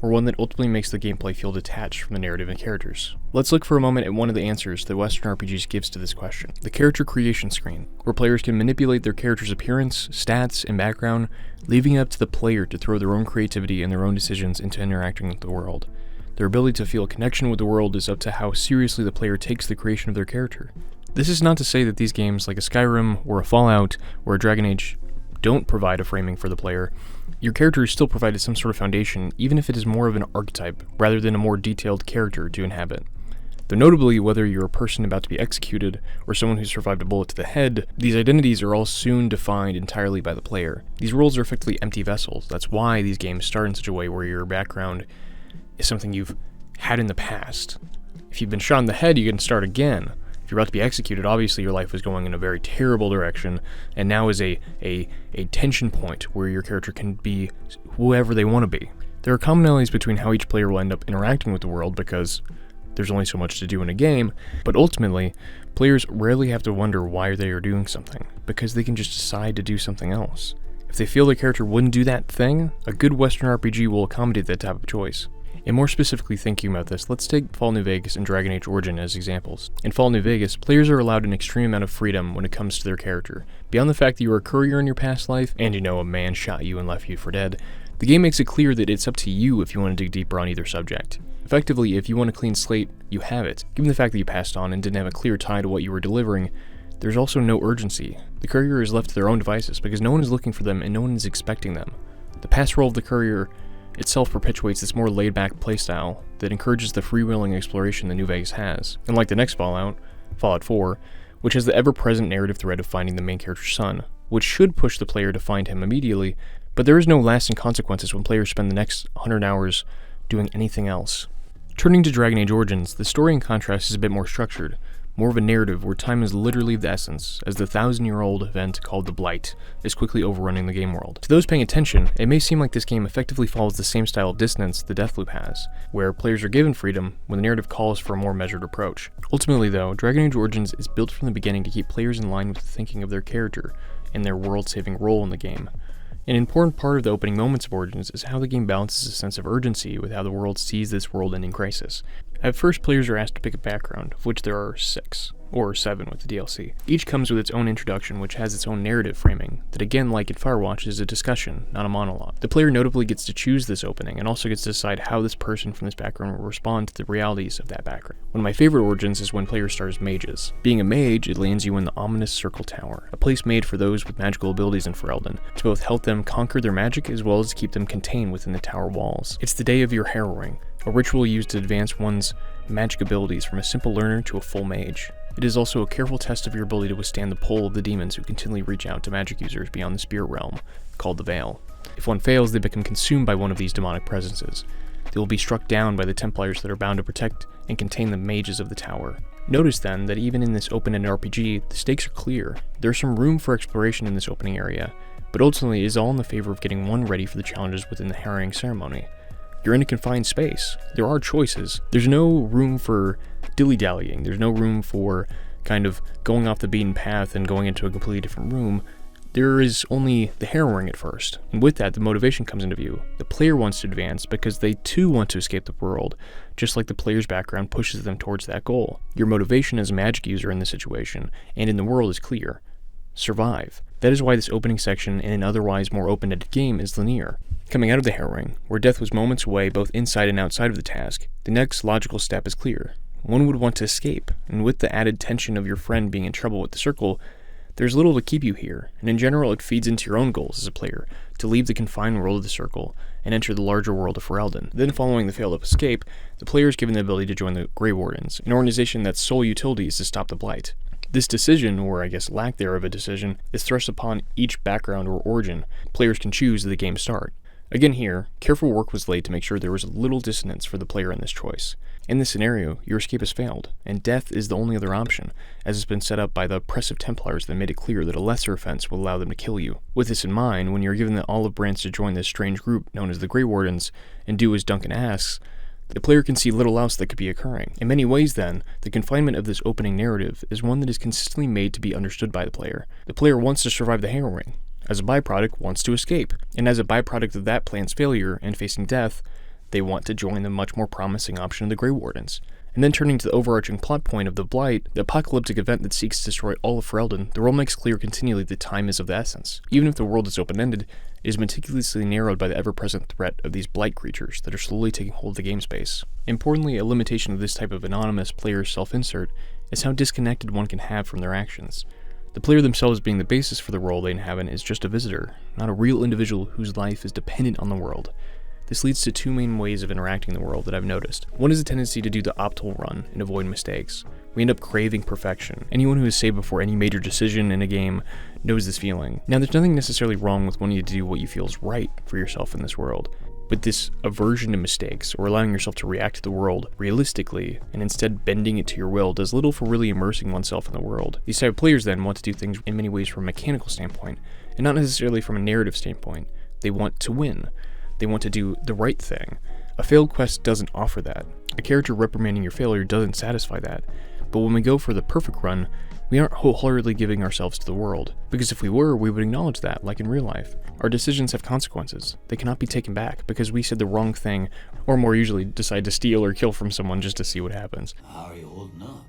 or one that ultimately makes the gameplay feel detached from the narrative and characters? Let's look for a moment at one of the answers that Western RPGs gives to this question. The character creation screen, where players can manipulate their character's appearance, stats, and background, leaving it up to the player to throw their own creativity and their own decisions into interacting with the world. Their ability to feel a connection with the world is up to how seriously the player takes the creation of their character. This is not to say that these games like a Skyrim or a Fallout or a Dragon Age don't provide a framing for the player. Your character is still provided some sort of foundation, even if it is more of an archetype rather than a more detailed character to inhabit. Though notably, whether you're a person about to be executed or someone who survived a bullet to the head, these identities are all soon defined entirely by the player. These roles are effectively empty vessels. That's why these games start in such a way where your background is something you've had in the past. If you've been shot in the head, you can start again. If you're about to be executed, obviously your life was going in a very terrible direction, and now is a tension point where your character can be whoever they want to be. There are commonalities between how each player will end up interacting with the world because there's only so much to do in a game, but ultimately, players rarely have to wonder why they are doing something, because they can just decide to do something else. If they feel their character wouldn't do that thing, a good Western RPG will accommodate that type of choice. And more specifically thinking about this, let's take Fallout New Vegas and Dragon Age Origin as examples. In Fallout New Vegas, players are allowed an extreme amount of freedom when it comes to their character. Beyond the fact that you were a courier in your past life, and a man shot you and left you for dead, the game makes it clear that it's up to you if you want to dig deeper on either subject. Effectively, if you want a clean slate, you have it. Given the fact that you passed on and didn't have a clear tie to what you were delivering, there's also no urgency. The courier is left to their own devices because no one is looking for them and no one is expecting them. The past role of the courier itself perpetuates this more laid-back playstyle that encourages the freewheeling exploration that New Vegas has. And like the next Fallout, Fallout 4, which has the ever-present narrative thread of finding the main character's son, which should push the player to find him immediately, but there is no lasting consequences when players spend the next 100 hours doing anything else. Turning to Dragon Age Origins, the story in contrast is a bit more structured, more of a narrative where time is literally the essence, as the 1,000-year-old event called the Blight is quickly overrunning the game world. To those paying attention, it may seem like this game effectively follows the same style of dissonance the Deathloop has, where players are given freedom when the narrative calls for a more measured approach. Ultimately though, Dragon Age Origins is built from the beginning to keep players in line with the thinking of their character and their world-saving role in the game. An important part of the opening moments of Origins is how the game balances a sense of urgency with how the world sees this world-ending crisis. At first, players are asked to pick a background, of which there are 6, or 7 with the DLC. Each comes with its own introduction, which has its own narrative framing, that again, like in Firewatch, is a discussion, not a monologue. The player notably gets to choose this opening, and also gets to decide how this person from this background will respond to the realities of that background. One of my favorite Origins is when players start as mages. Being a mage, it lands you in the ominous Circle Tower, a place made for those with magical abilities in Ferelden, to both help them conquer their magic as well as to keep them contained within the tower walls. It's the day of your harrowing, a ritual used to advance one's magic abilities from a simple learner to a full mage. It is also a careful test of your ability to withstand the pull of the demons who continually reach out to magic users beyond the spirit realm, called the Veil. If one fails, they become consumed by one of these demonic presences. They will be struck down by the Templars that are bound to protect and contain the mages of the tower. Notice then that even in this open-ended RPG, the stakes are clear. There's some room for exploration in this opening area, but ultimately it is all in the favor of getting one ready for the challenges within the harrowing ceremony. You're in a confined space. There are choices. There's no room for dilly-dallying. There's no room for kind of going off the beaten path and going into a completely different room. There is only the harrowing at first. And with that, the motivation comes into view. The player wants to advance because they too want to escape the world, just like the player's background pushes them towards that goal. Your motivation as a magic user in this situation, and in the world, is clear. Survive. That is why this opening section in an otherwise more open-ended game is linear. Coming out of the harrowing, where death was moments away both inside and outside of the task, the next logical step is clear. One would want to escape, and with the added tension of your friend being in trouble with the circle, there's little to keep you here, and in general it feeds into your own goals as a player, to leave the confined world of the circle and enter the larger world of Ferelden. Then following the failed escape, the player is given the ability to join the Grey Wardens, an organization that's sole utility is to stop the Blight. This decision, or I guess lack thereof a decision, is thrust upon each background or origin players can choose at the game's start. Again here, careful work was laid to make sure there was little dissonance for the player in this choice. In this scenario, your escape has failed, and death is the only other option, as has been set up by the oppressive Templars that made it clear that a lesser offense will allow them to kill you. With this in mind, when you're given the olive branch to join this strange group known as the Grey Wardens, and do as Duncan asks, the player can see little else that could be occurring. In many ways, then, the confinement of this opening narrative is one that is consistently made to be understood by the player. The player wants to survive the harrowing, as a byproduct wants to escape, and as a byproduct of that plan's failure and facing death, they want to join the much more promising option of the Grey Wardens. And then turning to the overarching plot point of the Blight, the apocalyptic event that seeks to destroy all of Ferelden, the role makes clear continually that time is of the essence. Even if the world is open-ended, it is meticulously narrowed by the ever-present threat of these Blight creatures that are slowly taking hold of the game space. Importantly, a limitation of this type of anonymous player self-insert is how disconnected one can have from their actions. The player themselves being the basis for the role they inhabit is just a visitor, not a real individual whose life is dependent on the world. This leads to two main ways of interacting in the world that I've noticed. One is a tendency to do the optimal run and avoid mistakes. We end up craving perfection. Anyone who has saved before any major decision in a game knows this feeling. Now, there's nothing necessarily wrong with wanting to do what you feel is right for yourself in this world, but this aversion to mistakes, or allowing yourself to react to the world realistically, and instead bending it to your will, does little for really immersing oneself in the world. These type of players then want to do things in many ways from a mechanical standpoint, and not necessarily from a narrative standpoint. They want to win. They want to do the right thing. A failed quest doesn't offer that. A character reprimanding your failure doesn't satisfy that. But when we go for the perfect run, we aren't wholeheartedly giving ourselves to the world. Because if we were, we would acknowledge that, like in real life. Our decisions have consequences. They cannot be taken back because we said the wrong thing, or more usually decide to steal or kill from someone just to see what happens. How are you holding up?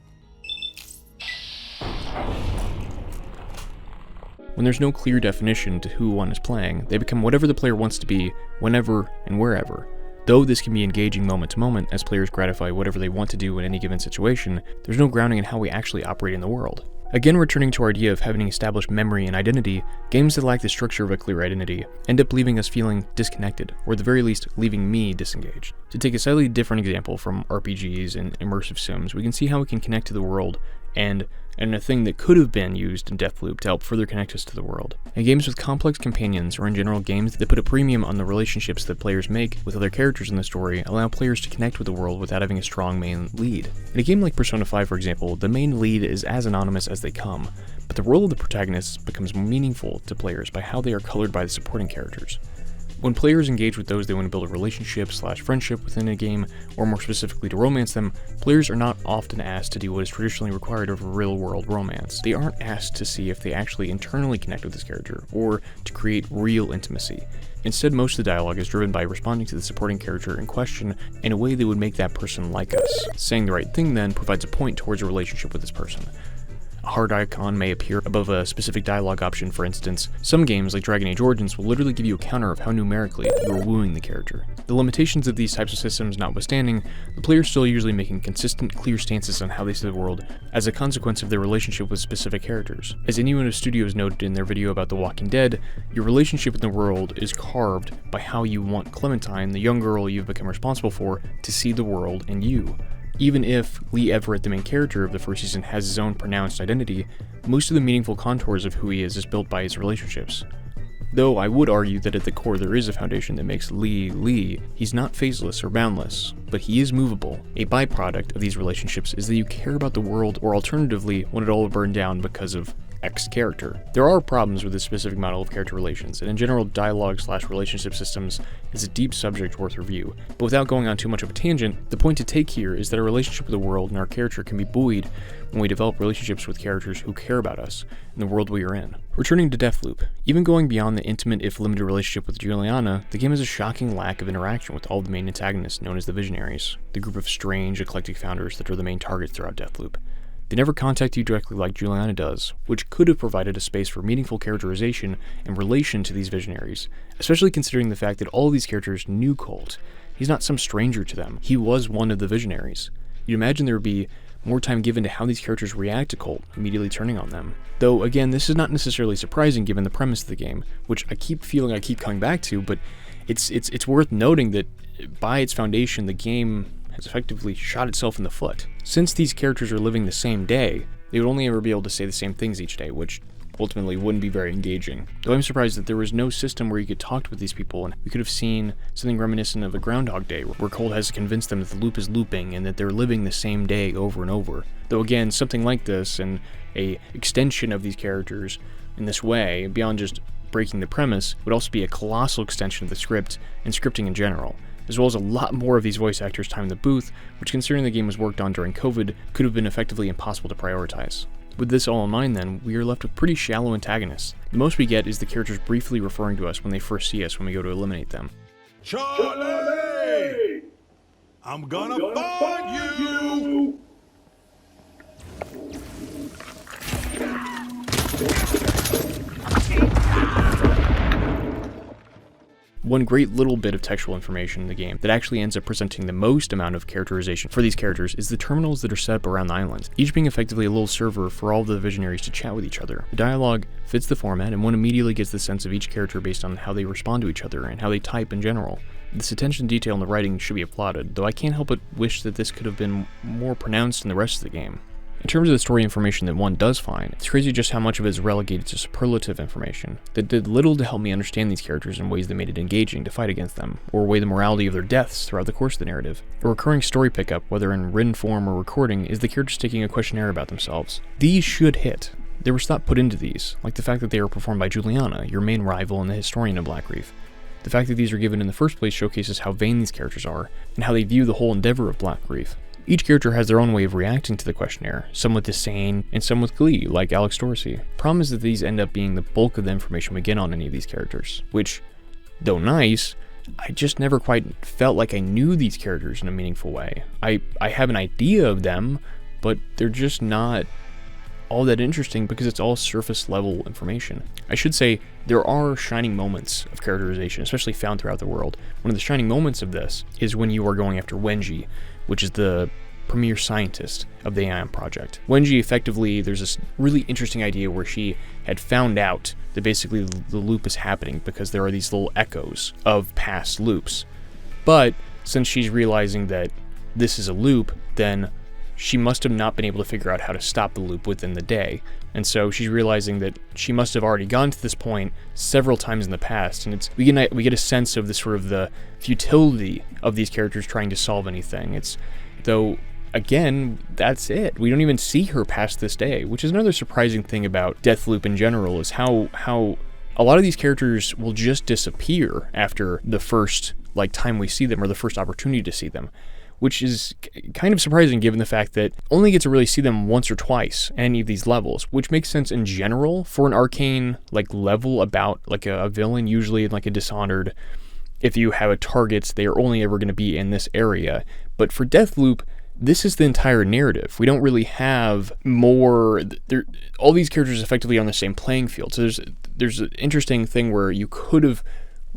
When there's no clear definition to who one is playing, they become whatever the player wants to be, whenever and wherever. Though this can be engaging moment to moment as players gratify whatever they want to do in any given situation, there's no grounding in how we actually operate in the world. Again, returning to our idea of having established memory and identity, games that lack the structure of a clear identity end up leaving us feeling disconnected, or at the very least, leaving me disengaged. To take a slightly different example from RPGs and immersive sims, we can see how we can connect to the world and a thing that could have been used in Deathloop to help further connect us to the world. In games with complex companions, or in general games that put a premium on the relationships that players make with other characters in the story, allow players to connect with the world without having a strong main lead. In a game like Persona 5, for example, the main lead is as anonymous as they come, but the role of the protagonists becomes meaningful to players by how they are colored by the supporting characters. When players engage with those they want to build a relationship/friendship within a game, or more specifically to romance them, players are not often asked to do what is traditionally required of a real-world romance. They aren't asked to see if they actually internally connect with this character, or to create real intimacy. Instead, most of the dialogue is driven by responding to the supporting character in question in a way that would make that person like us. Saying the right thing then provides a point towards a relationship with this person. A hard icon may appear above a specific dialogue option, for instance. Some games, like Dragon Age Origins, will literally give you a counter of how numerically you are wooing the character. The limitations of these types of systems notwithstanding, the player is still usually making consistent, clear stances on how they see the world as a consequence of their relationship with specific characters. As Innuendo Studios noted in their video about The Walking Dead, your relationship with the world is carved by how you want Clementine, the young girl you've become responsible for, to see the world and you. Even if Lee Everett, the main character of the first season, has his own pronounced identity, most of the meaningful contours of who he is built by his relationships. Though I would argue that at the core there is a foundation that makes Lee. He's not phaseless or boundless, but he is movable. A byproduct of these relationships is that you care about the world, or alternatively, want it all to burn down because of X character. There are problems with this specific model of character relations, and in general, dialogue/relationship systems is a deep subject worth review. But without going on too much of a tangent, the point to take here is that our relationship with the world and our character can be buoyed when we develop relationships with characters who care about us and the world we are in. Returning to Deathloop, even going beyond the intimate if limited relationship with Juliana, the game has a shocking lack of interaction with all of the main antagonists known as the Visionaries, the group of strange, eclectic founders that are the main targets throughout Deathloop. They never contact you directly like Juliana does, which could have provided a space for meaningful characterization in relation to these Visionaries, especially considering the fact that all of these characters knew Colt. He's not some stranger to them, he was one of the Visionaries. You'd imagine there would be more time given to how these characters react to Colt immediately turning on them. Though, again, this is not necessarily surprising given the premise of the game, which I keep coming back to, but it's worth noting that by its foundation, the game has effectively shot itself in the foot. Since these characters are living the same day, they would only ever be able to say the same things each day, which ultimately wouldn't be very engaging. Though I'm surprised that there was no system where you could talk with these people, and we could have seen something reminiscent of a Groundhog Day, where Colt has to convince them that the loop is looping and that they're living the same day over and over. Though again, something like this and a extension of these characters in this way, beyond just breaking the premise, would also be a colossal extension of the script and scripting in general, as well as a lot more of these voice actors' time in the booth, which, considering the game was worked on during COVID, could have been effectively impossible to prioritize. With this all in mind then, we are left with pretty shallow antagonists. The most we get is the characters briefly referring to us when they first see us when we go to eliminate them. Charlie! I'm gonna find you! One great little bit of textual information in the game that actually ends up presenting the most amount of characterization for these characters is the terminals that are set up around the island, each being effectively a little server for all of the Visionaries to chat with each other. The dialogue fits the format, and one immediately gets the sense of each character based on how they respond to each other and how they type in general. This attention to detail in the writing should be applauded, though I can't help but wish that this could have been more pronounced in the rest of the game. In terms of the story information that one does find, it's crazy just how much of it is relegated to superlative information that did little to help me understand these characters in ways that made it engaging to fight against them, or weigh the morality of their deaths throughout the course of the narrative. A recurring story pickup, whether in written form or recording, is the characters taking a questionnaire about themselves. These should hit. There was thought put into these, like the fact that they were performed by Juliana, your main rival and the historian of Black Reef. The fact that these are given in the first place showcases how vain these characters are, and how they view the whole endeavor of Black Reef. Each character has their own way of reacting to the questionnaire, some with disdain, and some with glee, like Alex Dorsey. Problem is that these end up being the bulk of the information we get on any of these characters, which, though nice, I just never quite felt like I knew these characters in a meaningful way. I have an idea of them, but they're just not all that interesting because it's all surface level information. I should say there are shining moments of characterization, especially found throughout the world. One of the shining moments of this is when you are going after Wenji, which is the premier scientist of the AIM project. Wenji effectively, there's this really interesting idea where she had found out that basically the loop is happening because there are these little echoes of past loops. But since she's realizing that this is a loop, then she must have not been able to figure out how to stop the loop within the day. And so she's realizing that she must have already gone to this point several times in the past, and we get a sense of the sort of the futility of these characters trying to solve anything. Though again, that's it. We don't even see her past this day, which is another surprising thing about Deathloop in general, is how a lot of these characters will just disappear after the first time we see them, or the first opportunity to see them, which is kind of surprising given the fact that only get to really see them once or twice in any of these levels, which makes sense in general for an Arkane level about a villain, usually in a Dishonored. If you have a target, they are only ever going to be in this area. But for Deathloop, this is the entire narrative. We don't really have more. All these characters effectively are on the same playing field. So there's an interesting thing where you could have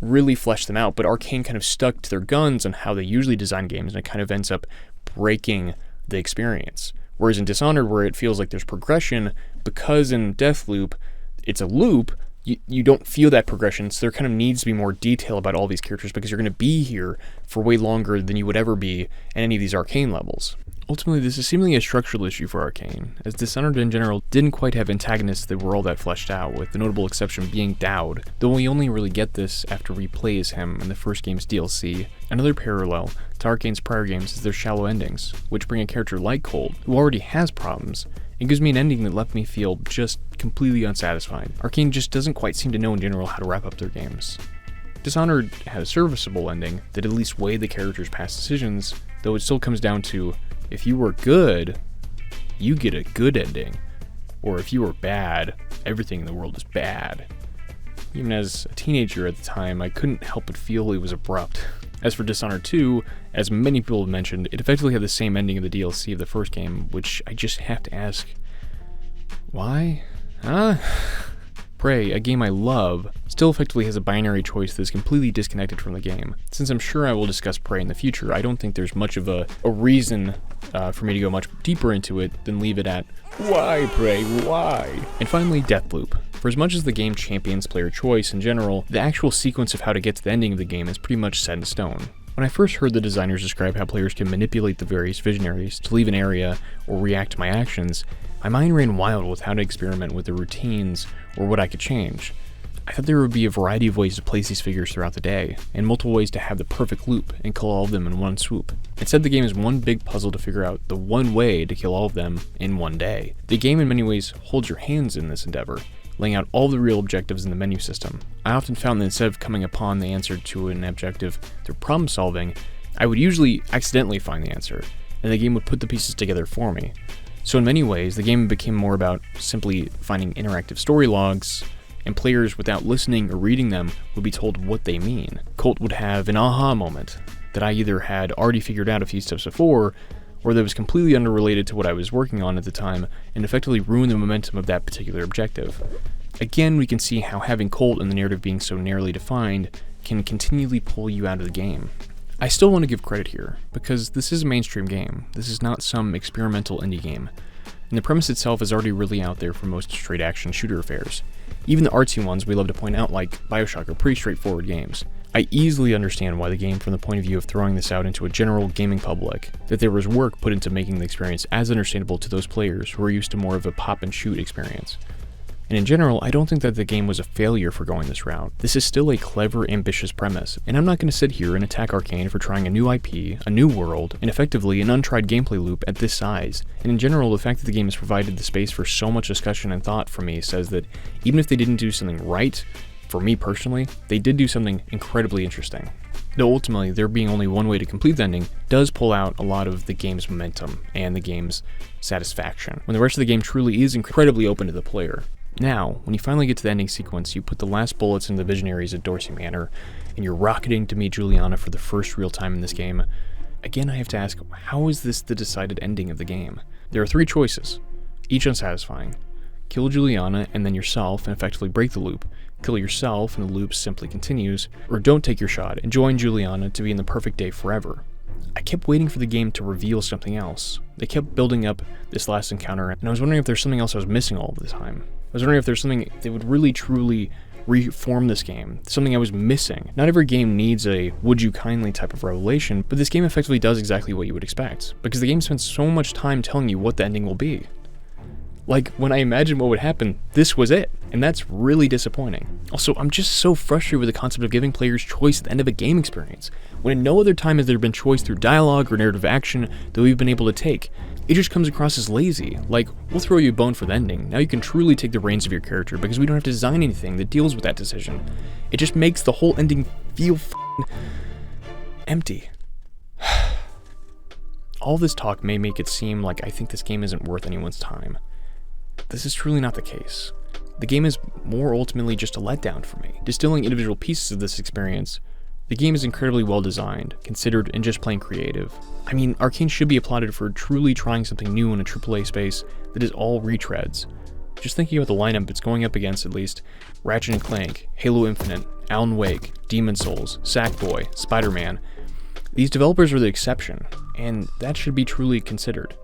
really fleshed them out, but Arkane kind of stuck to their guns on how they usually design games, and it kind of ends up breaking the experience. Whereas in Dishonored, where it feels like there's progression, because in Deathloop, it's a loop, you don't feel that progression, so there kind of needs to be more detail about all these characters because you're going to be here for way longer than you would ever be in any of these Arkane levels. Ultimately, this is seemingly a structural issue for Arkane, as Dishonored in general didn't quite have antagonists that were all that fleshed out, with the notable exception being Dowd, though we only really get this after we play as him in the first game's DLC. Another parallel to Arkane's prior games is their shallow endings, which bring a character like Colt, who already has problems, and gives me an ending that left me feel just completely unsatisfied. Arkane just doesn't quite seem to know in general how to wrap up their games. Dishonored had a serviceable ending that at least weighed the character's past decisions, though it still comes down to, if you were good, you get a good ending. Or if you were bad, everything in the world is bad. Even as a teenager at the time, I couldn't help but feel it was abrupt. As for Dishonored 2, as many people have mentioned, it effectively had the same ending of the DLC of the first game, which I just have to ask, why? Huh? Prey, a game I love, still effectively has a binary choice that is completely disconnected from the game. Since I'm sure I will discuss Prey in the future, I don't think there's much of a reason for me to go much deeper into it than leave it at, why, Prey, why? And finally, Deathloop. For as much as the game champions player choice in general, the actual sequence of how to get to the ending of the game is pretty much set in stone. When I first heard the designers describe how players can manipulate the various Visionaries to leave an area or react to my actions, My mind ran wild with how to experiment with the routines or what I could change. I thought there would be a variety of ways to place these figures throughout the day, and multiple ways to have the perfect loop and kill all of them in one swoop. Instead, the game is one big puzzle to figure out the one way to kill all of them in one day. The game in many ways holds your hands in this endeavor, laying out all the real objectives in the menu system. I often found that instead of coming upon the answer to an objective through problem solving, I would usually accidentally find the answer, and the game would put the pieces together for me. So in many ways, the game became more about simply finding interactive story logs, and players, without listening or reading them, would be told what they mean. Colt would have an aha moment that I either had already figured out a few steps before, or that was completely unrelated to what I was working on at the time, and effectively ruined the momentum of that particular objective. Again, we can see how having Colt and the narrative being so narrowly defined can continually pull you out of the game. I still want to give credit here, because this is a mainstream game. This is not some experimental indie game, and the premise itself is already really out there for most straight action shooter affairs. Even the artsy ones we love to point out, like Bioshock, are pretty straightforward games. I easily understand why the game, from the point of view of throwing this out into a general gaming public, that there was work put into making the experience as understandable to those players who are used to more of a pop and shoot experience. And in general, I don't think that the game was a failure for going this route. This is still a clever, ambitious premise, and I'm not going to sit here and attack Arkane for trying a new IP, a new world, and effectively an untried gameplay loop at this size. And in general, the fact that the game has provided the space for so much discussion and thought for me says that even if they didn't do something right, for me personally, they did do something incredibly interesting. Though ultimately, there being only one way to complete the ending does pull out a lot of the game's momentum and the game's satisfaction, when the rest of the game truly is incredibly open to the player. Now, when you finally get to the ending sequence, you put the last bullets in the Visionaries at Dorsey Manor, and you're rocketing to meet Juliana for the first real time in this game. Again, I have to ask, how is this the decided ending of the game? There are three choices, each unsatisfying. Kill Juliana and then yourself and effectively break the loop, kill yourself and the loop simply continues, or don't take your shot and join Juliana to be in the perfect day forever. I kept waiting for the game to reveal something else. They kept building up this last encounter, and I was wondering if there's something else I was missing all of the time. I was wondering if there's something that would really truly reform this game, something I was missing. Not every game needs a would you kindly type of revelation, but this game effectively does exactly what you would expect, because the game spends so much time telling you what the ending will be. Like, when I imagined what would happen, this was it, and that's really disappointing. Also, I'm just so frustrated with the concept of giving players choice at the end of a game experience, when in no other time has there been choice through dialogue or narrative action that we've been able to take. It just comes across as lazy, like, we'll throw you a bone for the ending, now you can truly take the reins of your character because we don't have to design anything that deals with that decision. It just makes the whole ending feel empty. All this talk may make it seem like I think this game isn't worth anyone's time. This is truly not the case. The game is more ultimately just a letdown for me. Distilling individual pieces of this experience, the game is incredibly well designed, considered, and just plain creative. I mean, Arkane should be applauded for truly trying something new in a AAA space that is all retreads. Just thinking about the lineup it's going up against, at least: Ratchet & Clank, Halo Infinite, Alan Wake, Demon's Souls, Sackboy, Spider-Man. These developers are the exception, and that should be truly considered.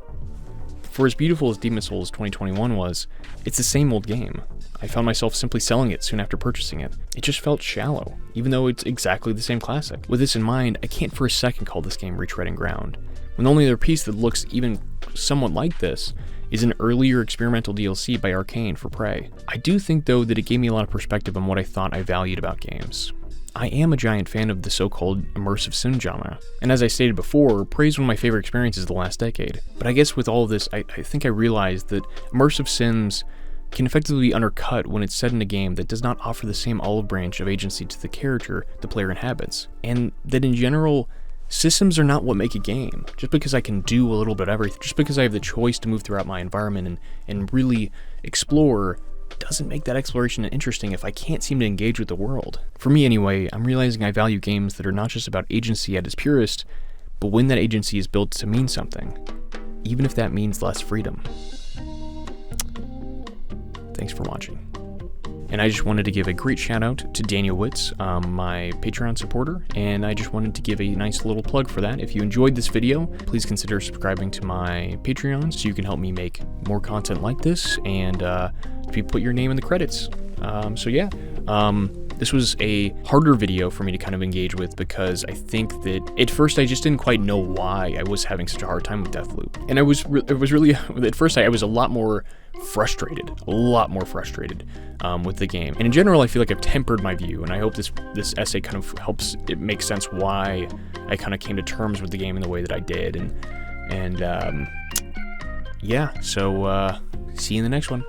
For as beautiful as Demon's Souls 2021 was, it's the same old game. I found myself simply selling it soon after purchasing it. It just felt shallow, even though it's exactly the same classic. With this in mind, I can't for a second call this game retreading ground, when the only other piece that looks even somewhat like this is an earlier experimental DLC by Arkane for Prey. I do think, though, that it gave me a lot of perspective on what I thought I valued about games. I am a giant fan of the so-called immersive sim genre, and as I stated before, Prey is one of my favorite experiences of the last decade. But I guess with all of this, I think I realized that immersive sims can effectively be undercut when it's set in a game that does not offer the same olive branch of agency to the character the player inhabits, and that in general, systems are not what make a game. Just because I can do a little bit of everything, just because I have the choice to move throughout my environment and really explore, doesn't make that exploration interesting if I can't seem to engage with the world. For me anyway, I'm realizing I value games that are not just about agency at its purest, but when that agency is built to mean something, even if that means less freedom. Thanks for watching. And I just wanted to give a great shout out to Daniel Witz, my Patreon supporter, and I just wanted to give a nice little plug for that. If you enjoyed this video, please consider subscribing to my Patreon so you can help me make more content like this and to put your name in the credits. This was a harder video for me to kind of engage with because I think that at first I just didn't quite know why I was having such a hard time with Deathloop. And it was really, at first I was a lot more frustrated with the game. And in general, I feel like I've tempered my view, and I hope this essay kind of helps it make sense why I kind of came to terms with the game in the way that I did. And yeah, so see you in the next one.